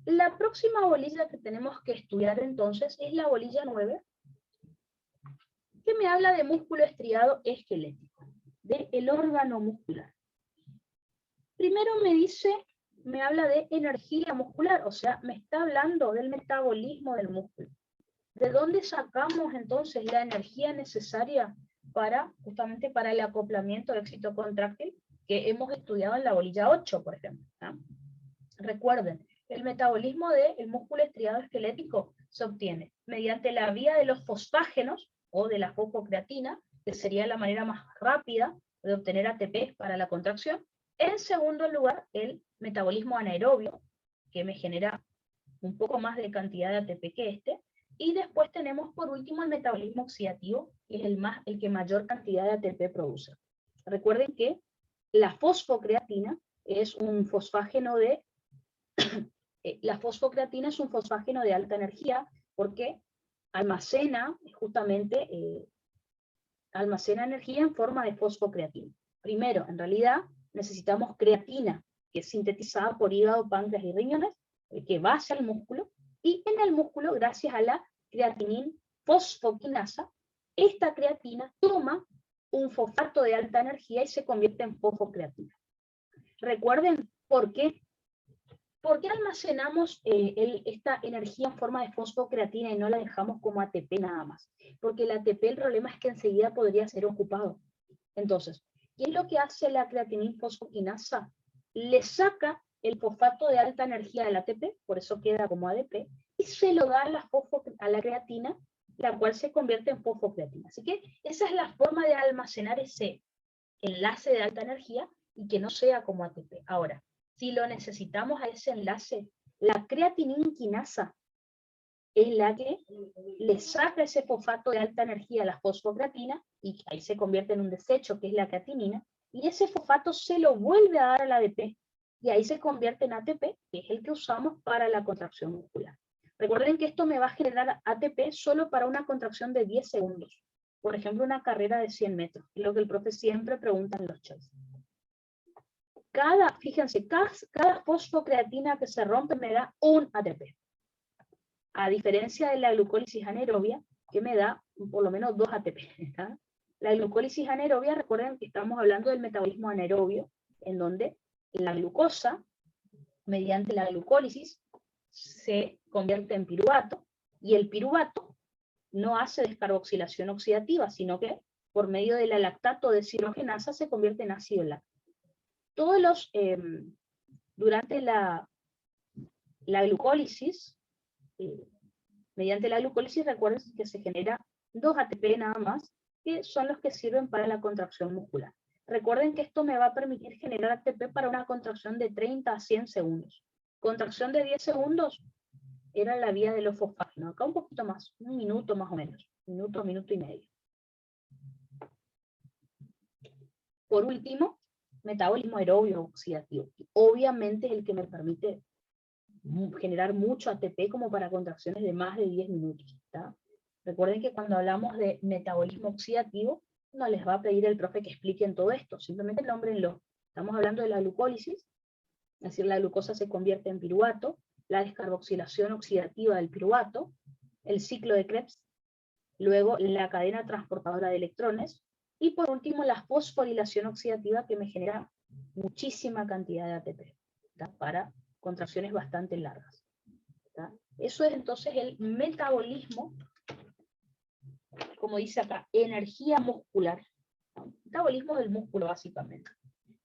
La próxima bolilla que tenemos que estudiar entonces es la bolilla 9, que me habla de músculo estriado esquelético, del órgano muscular. Primero me habla de energía muscular, o sea, me está hablando del metabolismo del músculo. ¿De dónde sacamos entonces la energía necesaria justamente para el acoplamiento éxito contráctil que hemos estudiado en la bolilla 8, por ejemplo? ¿No? Recuerden, el metabolismo del músculo estriado esquelético se obtiene mediante la vía de los fosfágenos o de la fosfocreatina, que sería la manera más rápida de obtener ATP para la contracción. En segundo lugar, el metabolismo anaerobio, que me genera un poco más de cantidad de ATP que este. Y después tenemos por último el metabolismo oxidativo, que es el que mayor cantidad de ATP produce. Recuerden que la fosfocreatina es un fosfágeno de la fosfocreatina es un fosfágeno de alta energía porque almacena energía en forma de fosfocreatina. Primero, en realidad, necesitamos creatina, que es sintetizada por hígado, páncreas y riñones, que va hacia el músculo, y en el músculo, gracias a la creatinina fosfoquinasa, esta creatina toma un fosfato de alta energía y se convierte en fosfocreatina. Recuerden por qué. ¿Por qué almacenamos esta energía en forma de fosfocreatina y no la dejamos como ATP nada más? Porque el ATP, el problema es que enseguida podría ser ocupado. Entonces, ¿qué es lo que hace la creatinina fosfoquinasa? Le saca el fosfato de alta energía del ATP, por eso queda como ADP, y se lo da a la creatina, la cual se convierte en fosfocreatina. Así que esa es la forma de almacenar ese enlace de alta energía y que no sea como ATP. Ahora, si lo necesitamos a ese enlace, la creatinina quinasa es la que le saca ese fosfato de alta energía a la fosfocreatina, y ahí se convierte en un desecho, que es la creatinina, y ese fosfato se lo vuelve a dar al ADP, y ahí se convierte en ATP, que es el que usamos para la contracción muscular. Recuerden que esto me va a generar ATP solo para una contracción de 10 segundos. Por ejemplo, una carrera de 100 metros, es lo que el profe siempre pregunta en los chats. Fíjense, cada fosfocreatina que se rompe me da un ATP. A diferencia de la glucólisis anaerobia, que me da por lo menos 2 ATP. ¿Está? La glucólisis anaerobia, recuerden que estamos hablando del metabolismo anaerobio, en donde la glucosa, mediante la glucólisis, se convierte en piruvato, y el piruvato no hace descarboxilación oxidativa, sino que por medio de la lactato deshidrogenasa se convierte en ácido láctico. Durante la glucólisis, mediante la glucólisis, recuerden que se genera 2 ATP nada más, que son los que sirven para la contracción muscular. Recuerden que esto me va a permitir generar ATP para una contracción de 30 a 100 segundos. Contracción de 10 segundos era la vía de los fosfágenos. Acá un poquito más, un minuto más o menos, minuto y medio. Por último, metabolismo aerobio oxidativo. Obviamente es el que me permite generar mucho ATP como para contracciones de más de 10 minutos. ¿Está? Recuerden que cuando hablamos de metabolismo oxidativo, no les va a pedir el profe que expliquen todo esto, simplemente nómbrenlo. Estamos hablando de la glucólisis, es decir, la glucosa se convierte en piruvato, la descarboxilación oxidativa del piruvato, el ciclo de Krebs, luego la cadena transportadora de electrones, y por último la fosforilación oxidativa, que me genera muchísima cantidad de ATP, ¿está? Para contracciones bastante largas, ¿está? Eso es entonces el metabolismo, como dice acá, energía muscular, ¿no? Metabolismo del músculo básicamente.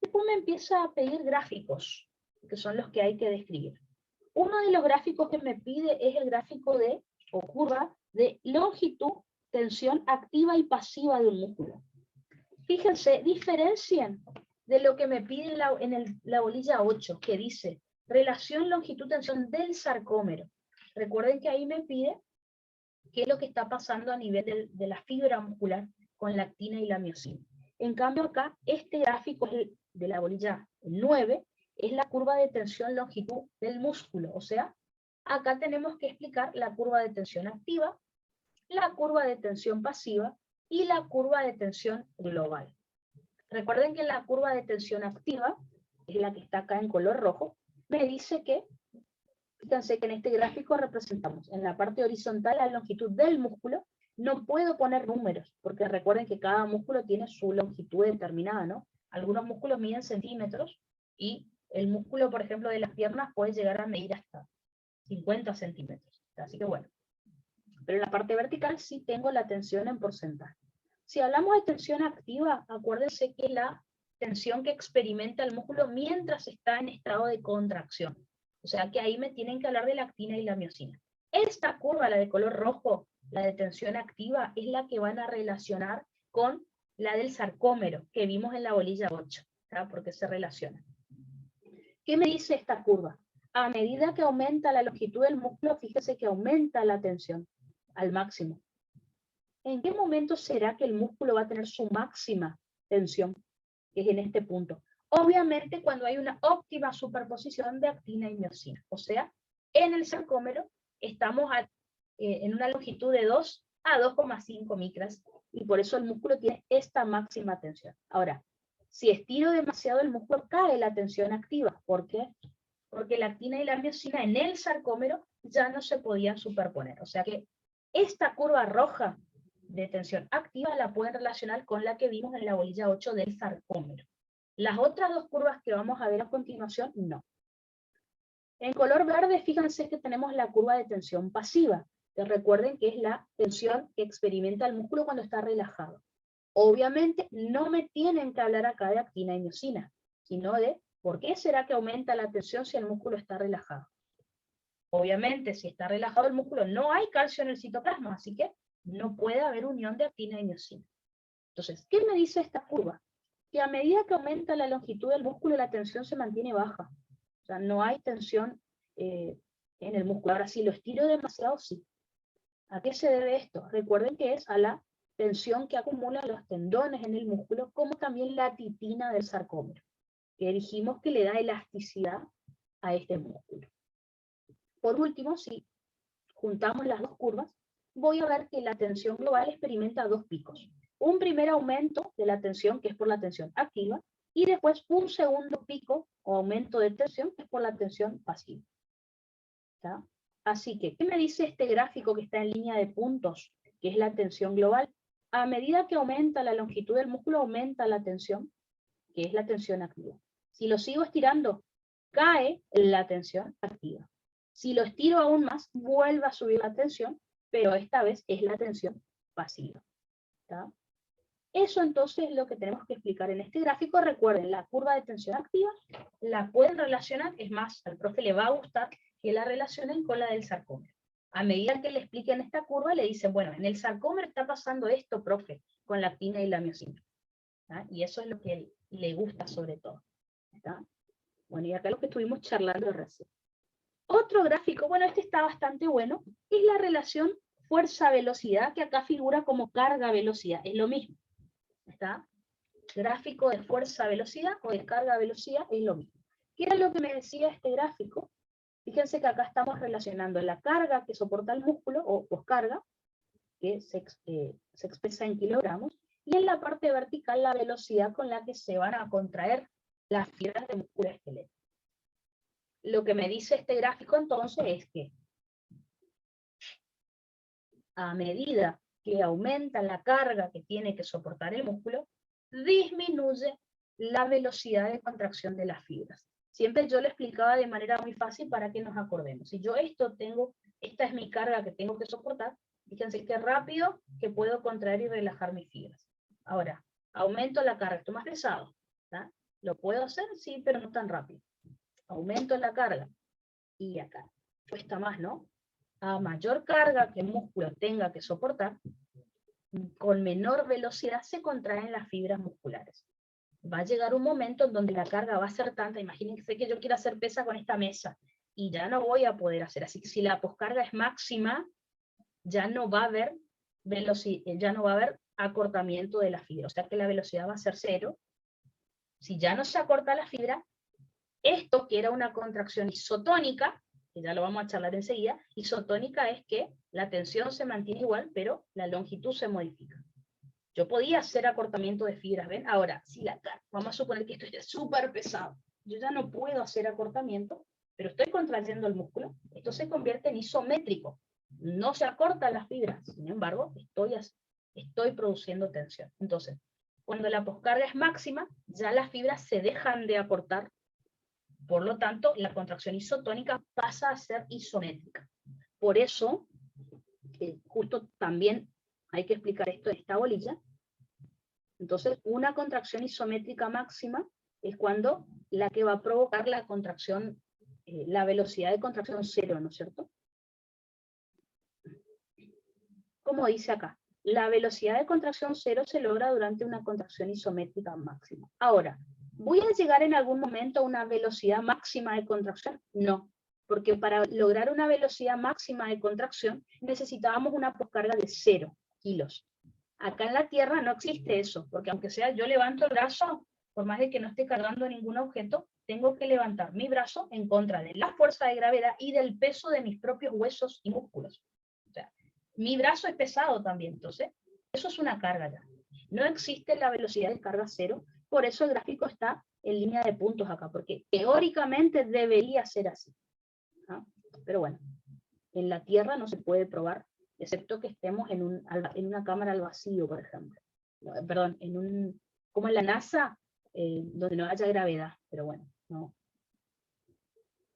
Después me empieza a pedir gráficos, que son los que hay que describir. Uno de los gráficos que me pide es el gráfico o curva de longitud, tensión activa y pasiva de un músculo. Fíjense, diferencien de lo que me pide en la bolilla 8, que dice relación longitud-tensión del sarcómero. Recuerden que ahí me pide qué es lo que está pasando a nivel de la fibra muscular con la actina y la miosina. En cambio acá, este gráfico de la bolilla 9, es la curva de tensión-longitud del músculo. O sea, acá tenemos que explicar la curva de tensión activa, la curva de tensión pasiva y la curva de tensión global. Recuerden que la curva de tensión activa, es la que está acá en color rojo, me dice que Fíjense que en este gráfico representamos en la parte horizontal la longitud del músculo. No puedo poner números, porque recuerden que cada músculo tiene su longitud determinada, ¿no? Algunos músculos miden centímetros, y el músculo, por ejemplo, de las piernas puede llegar a medir hasta 50 centímetros. Así que bueno. Pero en la parte vertical sí tengo la tensión en porcentaje. Si hablamos de tensión activa, acuérdense que la tensión que experimenta el músculo mientras está en estado de contracción. O sea que ahí me tienen que hablar de la actina y la miosina. Esta curva, la de color rojo, la de tensión activa, es la que van a relacionar con la del sarcómero, que vimos en la bolilla 8, ¿tá? Porque se relaciona. ¿Qué me dice esta curva? A medida que aumenta la longitud del músculo, fíjese que aumenta la tensión al máximo. ¿En qué momento será que el músculo va a tener su máxima tensión? Que es en este punto. Obviamente cuando hay una óptima superposición de actina y miosina. O sea, en el sarcómero estamos en una longitud de 2 a 2,5 micras, y por eso el músculo tiene esta máxima tensión. Ahora, si estiro demasiado el músculo, cae la tensión activa. ¿Por qué? Porque la actina y la miosina en el sarcómero ya no se podían superponer. O sea que esta curva roja de tensión activa la pueden relacionar con la que vimos en la bolilla 8 del sarcómero. Las otras dos curvas que vamos a ver a continuación, no. En color verde, fíjense que tenemos la curva de tensión pasiva, que recuerden que es la tensión que experimenta el músculo cuando está relajado. Obviamente no me tienen que hablar acá de actina y miosina, sino de por qué será que aumenta la tensión si el músculo está relajado. Obviamente, si está relajado el músculo, no hay calcio en el citoplasma, así que no puede haber unión de actina y miosina. Entonces, ¿qué me dice esta curva? Que a medida que aumenta la longitud del músculo, la tensión se mantiene baja. O sea, no hay tensión en el músculo. Ahora, si lo estiro demasiado, sí. ¿A qué se debe esto? Recuerden que es a la tensión que acumulan los tendones en el músculo, como también la titina del sarcómero, que dijimos que le da elasticidad a este músculo. Por último, si juntamos las dos curvas, voy a ver que la tensión global experimenta dos picos. Un primer aumento de la tensión, que es por la tensión activa, y después un segundo pico o aumento de tensión, que es por la tensión pasiva. ¿Está? Así que, ¿qué me dice este gráfico que está en línea de puntos, que es la tensión global? A medida que aumenta la longitud del músculo, aumenta la tensión, que es la tensión activa. Si lo sigo estirando, cae la tensión activa. Si lo estiro aún más, vuelve a subir la tensión, pero esta vez es la tensión pasiva. ¿Está? Eso entonces es lo que tenemos que explicar en este gráfico. Recuerden, la curva de tensión activa la pueden relacionar, es más, al profe le va a gustar que la relacionen con la del sarcómero. A medida que le expliquen esta curva, le dicen, bueno, en el sarcómero está pasando esto, profe, con la actina y la miosina. ¿Está? Y eso es lo que le gusta sobre todo. ¿Está? Bueno, y acá lo que estuvimos charlando recién. Otro gráfico, bueno, este está bastante bueno, es la relación fuerza-velocidad, que acá figura como carga-velocidad, es lo mismo. ¿Está? Gráfico de fuerza-velocidad o de carga-velocidad es lo mismo. ¿Qué era lo que me decía este gráfico? Fíjense que acá estamos relacionando la carga que soporta el músculo, o poscarga, que se expresa en kilogramos, y en la parte vertical la velocidad con la que se van a contraer las fibras del músculo esquelético. Lo que me dice este gráfico entonces es que a medida que aumenta la carga que tiene que soportar el músculo, disminuye la velocidad de contracción de las fibras. Siempre yo lo explicaba de manera muy fácil para que nos acordemos. Si yo esta es mi carga que tengo que soportar, fíjense qué rápido que puedo contraer y relajar mis fibras. Ahora, aumento la carga, esto más pesado. ¿Tá? ¿Lo puedo hacer? Sí, pero no tan rápido. Aumento la carga. Y acá, cuesta más, ¿no? A mayor carga que el músculo tenga que soportar, con menor velocidad se contraen las fibras musculares. Va a llegar un momento en donde la carga va a ser tanta, imagínense que yo quiero hacer pesa con esta mesa, y ya no voy a poder hacer, así que si la poscarga es máxima, ya no va a haber ya no va a haber acortamiento de la fibra, o sea que la velocidad va a ser cero. Si ya no se acorta la fibra, esto que era una contracción isotónica, que ya lo vamos a charlar enseguida, isotónica es que la tensión se mantiene igual, pero la longitud se modifica. Yo podía hacer acortamiento de fibras, ¿ven? Ahora, si vamos a suponer que esto es súper pesado, yo ya no puedo hacer acortamiento, pero estoy contrayendo el músculo, esto se convierte en isométrico. No se acortan las fibras, sin embargo, estoy produciendo tensión. Entonces, cuando la poscarga es máxima, ya las fibras se dejan de acortar, por lo tanto, la contracción isotónica pasa a ser isométrica. Por eso, justo también hay que explicar esto en esta bolilla. Entonces, una contracción isométrica máxima es cuando la que va a provocar la contracción, la velocidad de contracción cero, ¿no es cierto? Como dice acá, la velocidad de contracción cero se logra durante una contracción isométrica máxima. Ahora, ¿voy a llegar en algún momento a una velocidad máxima de contracción? No, porque para lograr una velocidad máxima de contracción necesitábamos una poscarga de 0 kilos. Acá en la Tierra no existe eso, porque aunque sea yo levanto el brazo, por más de que no esté cargando ningún objeto, tengo que levantar mi brazo en contra de la fuerza de gravedad y del peso de mis propios huesos y músculos. O sea, mi brazo es pesado también, entonces eso es una carga ya. No existe la velocidad de carga cero, por eso el gráfico está en línea de puntos acá, porque teóricamente debería ser así, ¿no? Pero bueno, en la Tierra no se puede probar, excepto que estemos en una cámara al vacío, por ejemplo. No, perdón, como en la NASA, donde no haya gravedad, pero bueno, no,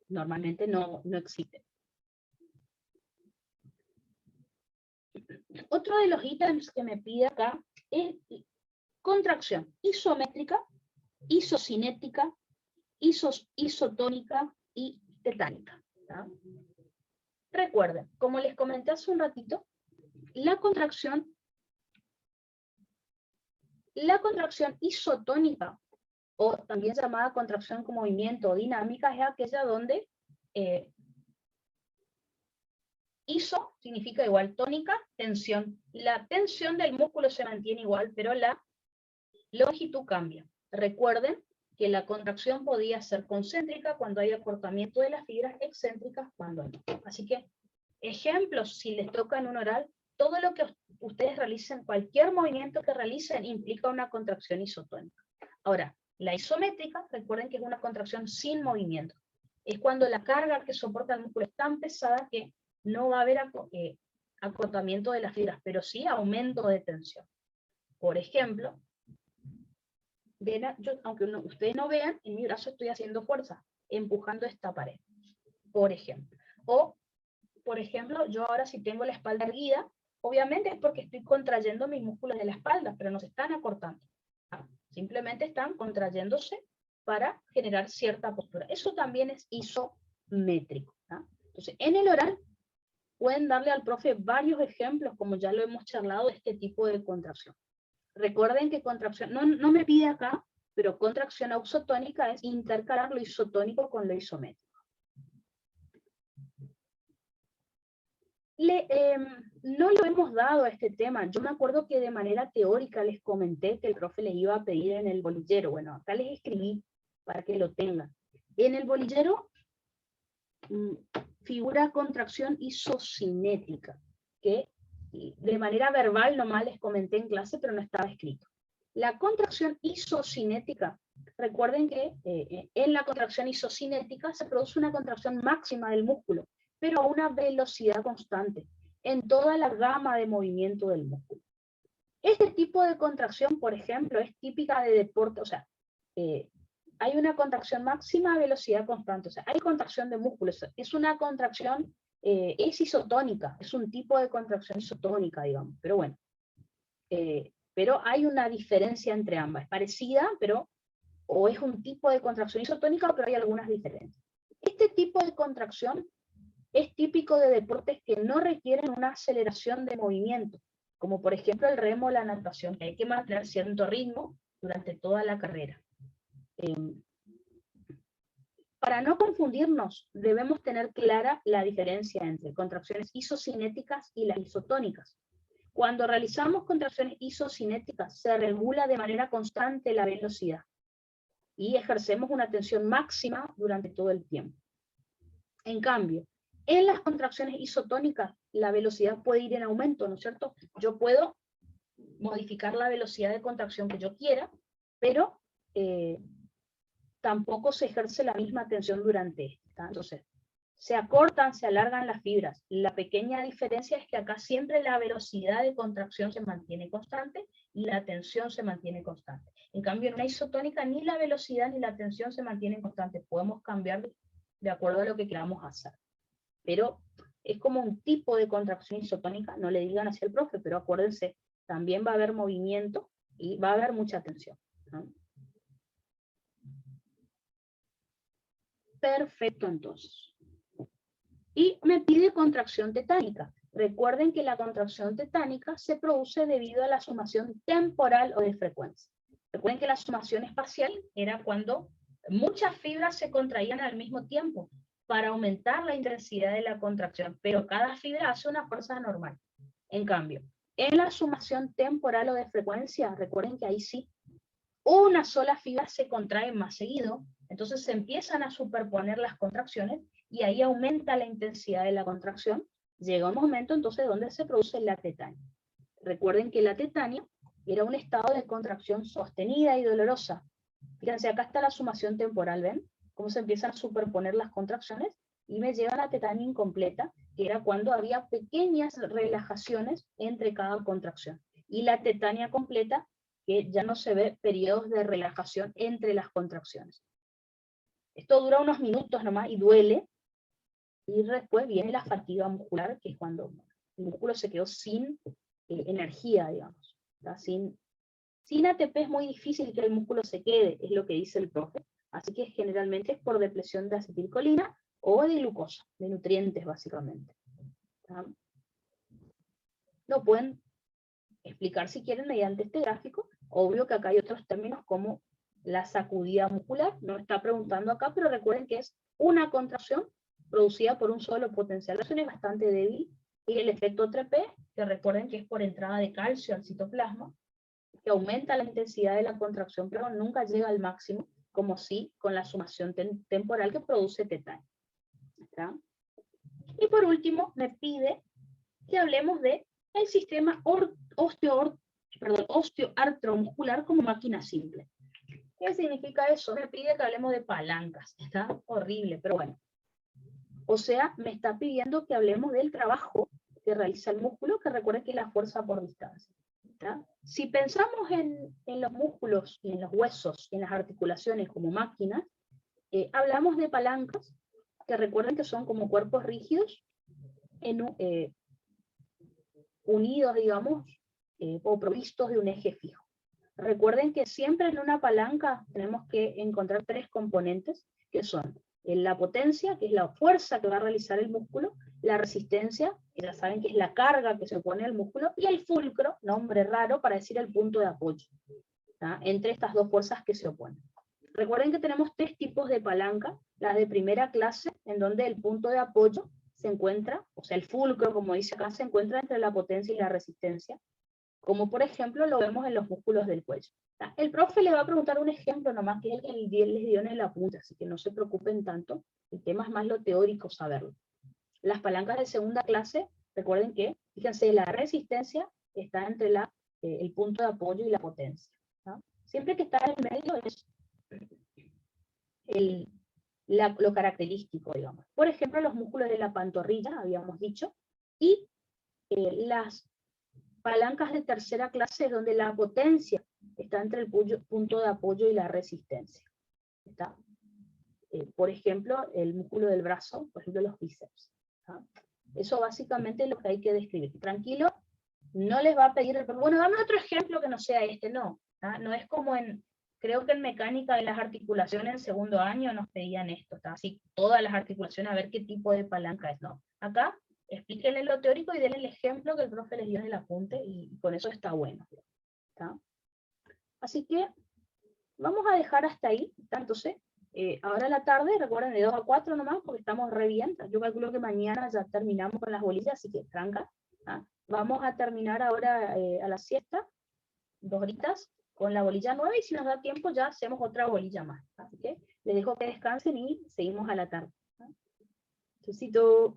normalmente no existe. Otro de los ítems que me pide acá es contracción isométrica, isocinética, isotónica y tetánica, ¿tá? Recuerden, como les comenté hace un ratito, la contracción isotónica, o también llamada contracción con movimiento o dinámica, es aquella donde iso significa igual, tónica, tensión. La tensión del músculo se mantiene igual, pero la longitud cambia. Recuerden que la contracción podía ser concéntrica cuando hay acortamiento de las fibras, excéntricas cuando no. Así que, ejemplos, si les toca en un oral, todo lo que ustedes realicen, cualquier movimiento que realicen, implica una contracción isotónica. Ahora, la isométrica, recuerden que es una contracción sin movimiento. Es cuando la carga que soporta el músculo es tan pesada que no va a haber acortamiento de las fibras, pero sí aumento de tensión. Por ejemplo, aunque ustedes no vean, en mi brazo estoy haciendo fuerza, empujando esta pared, por ejemplo. O, por ejemplo, yo ahora si tengo la espalda erguida, obviamente es porque estoy contrayendo mis músculos de la espalda, pero no se están acortando. Simplemente están contrayéndose para generar cierta postura. Eso también es isométrico. Entonces, en el oral, pueden darle al profe varios ejemplos, como ya lo hemos charlado, de este tipo de contracción. Recuerden que contracción, no me pide acá, pero contracción ausotónica es intercalar lo isotónico con lo isométrico. No lo hemos dado a este tema. Yo me acuerdo que de manera teórica les comenté que el profe les iba a pedir en el bolillero. Bueno, acá les escribí para que lo tengan. En el bolillero figura contracción isocinética, que de manera verbal nomás les comenté en clase, pero no estaba escrito. La contracción isocinética, recuerden que en la contracción isocinética se produce una contracción máxima del músculo, pero a una velocidad constante, en toda la gama de movimiento del músculo. Este tipo de contracción, por ejemplo, es típica de deporte, o sea, hay una contracción máxima a velocidad constante, o sea, hay contracción de músculos, es una contracción, es isotónica, es un tipo de contracción isotónica, digamos, pero bueno, pero hay una diferencia entre ambas, es parecida, pero, o es un tipo de contracción isotónica, pero hay algunas diferencias. Este tipo de contracción es típico de deportes que no requieren una aceleración de movimiento, como por ejemplo el remo o la natación, que hay que mantener cierto ritmo durante toda la carrera. Para no confundirnos, debemos tener clara la diferencia entre contracciones isocinéticas y las isotónicas. Cuando realizamos contracciones isocinéticas, se regula de manera constante la velocidad y ejercemos una tensión máxima durante todo el tiempo. En cambio, en las contracciones isotónicas, la velocidad puede ir en aumento, ¿no es cierto? Yo puedo modificar la velocidad de contracción que yo quiera, pero tampoco se ejerce la misma tensión durante este. Entonces, se acortan, se alargan las fibras. La pequeña diferencia es que acá siempre la velocidad de contracción se mantiene constante y la tensión se mantiene constante. En cambio, en una isotónica ni la velocidad ni la tensión se mantienen constantes. Podemos cambiar de acuerdo a lo que queramos hacer. Pero es como un tipo de contracción isotónica, no le digan así al profe, pero acuérdense, también va a haber movimiento y va a haber mucha tensión, ¿no? Perfecto, entonces. Y me pide contracción tetánica. Recuerden que la contracción tetánica se produce debido a la sumación temporal o de frecuencia. Recuerden que la sumación espacial era cuando muchas fibras se contraían al mismo tiempo para aumentar la intensidad de la contracción, pero cada fibra hace una fuerza normal. En cambio, en la sumación temporal o de frecuencia, recuerden que ahí sí, una sola fibra se contrae más seguido, entonces se empiezan a superponer las contracciones y ahí aumenta la intensidad de la contracción. Llega un momento entonces donde se produce la tetania. Recuerden que la tetania era un estado de contracción sostenida y dolorosa. Fíjense, acá está la sumación temporal, ¿ven? Cómo se empiezan a superponer las contracciones y me llega la tetania incompleta, que era cuando había pequeñas relajaciones entre cada contracción. Y la tetania completa, que ya no se ve periodos de relajación entre las contracciones. Esto dura unos minutos nomás y duele, y después viene la fatiga muscular, que es cuando el músculo se quedó sin energía, digamos. Sin ATP es muy difícil que el músculo se quede, es lo que dice el profe. Así que generalmente es por depresión de acetilcolina o de glucosa, de nutrientes básicamente. ¿Tá? Lo pueden explicar si quieren mediante este gráfico. Obvio que acá hay otros términos como la sacudida muscular, no está preguntando acá, pero recuerden que es una contracción producida por un solo potencial de acción, es bastante débil, y el efecto 3P, que recuerden que es por entrada de calcio al citoplasma, que aumenta la intensidad de la contracción, pero nunca llega al máximo, como si con la sumación temporal que produce tetania. Y por último, me pide que hablemos de el sistema osteoartromuscular como máquina simple. ¿Qué significa eso? Me pide que hablemos de palancas. Está horrible, pero bueno. O sea, me está pidiendo que hablemos del trabajo que realiza el músculo, que recuerden que es la fuerza por distancia. ¿Tá? Si pensamos en los músculos y en los huesos y en las articulaciones como máquinas, hablamos de palancas, que recuerden que son como cuerpos rígidos, unidos, digamos, o provistos de un eje fijo. Recuerden que siempre en una palanca tenemos que encontrar tres componentes, que son la potencia, que es la fuerza que va a realizar el músculo, la resistencia, que ya saben que es la carga que se opone al músculo, y el fulcro, nombre raro para decir el punto de apoyo, ¿tá? Entre estas dos fuerzas que se oponen. Recuerden que tenemos tres tipos de palanca, las de primera clase, en donde el punto de apoyo se encuentra, o sea, el fulcro, como dice acá, se encuentra entre la potencia y la resistencia, como por ejemplo lo vemos en los músculos del cuello. El profe le va a preguntar un ejemplo nomás, que es el que les dio en el apunte, así que no se preocupen tanto, el tema es más lo teórico, saberlo. Las palancas de segunda clase, recuerden que, fíjense, la resistencia está entre el punto de apoyo y la potencia, ¿no? Siempre que está en el medio es lo característico, digamos. Por ejemplo, los músculos de la pantorrilla, habíamos dicho, y las palancas de tercera clase, donde la potencia está entre el punto de apoyo y la resistencia. ¿Está? Por ejemplo, el músculo del brazo, por ejemplo, los bíceps. ¿Está? Eso básicamente es lo que hay que describir. Tranquilo, no les va a pedir, bueno, dame otro ejemplo que no sea este, no. ¿Está? No es como creo que en mecánica de las articulaciones en segundo año nos pedían esto, ¿está? Así todas las articulaciones, a ver qué tipo de palanca es, ¿no? Acá explíquenle lo teórico y denle el ejemplo que el profe les dio en el apunte y con eso está bueno. ¿Está? Así que vamos a dejar hasta ahí. Entonces, ahora en la tarde, recuerden, de 2 a 4 nomás, porque estamos re bien. Yo calculo que mañana ya terminamos con las bolillas, así que tranca. ¿Ah? Vamos a terminar ahora a la siesta, 2 horitas, con la bolilla 9, y si nos da tiempo ya hacemos otra bolilla más. Así que les dejo que descansen y seguimos a la tarde. Chusito.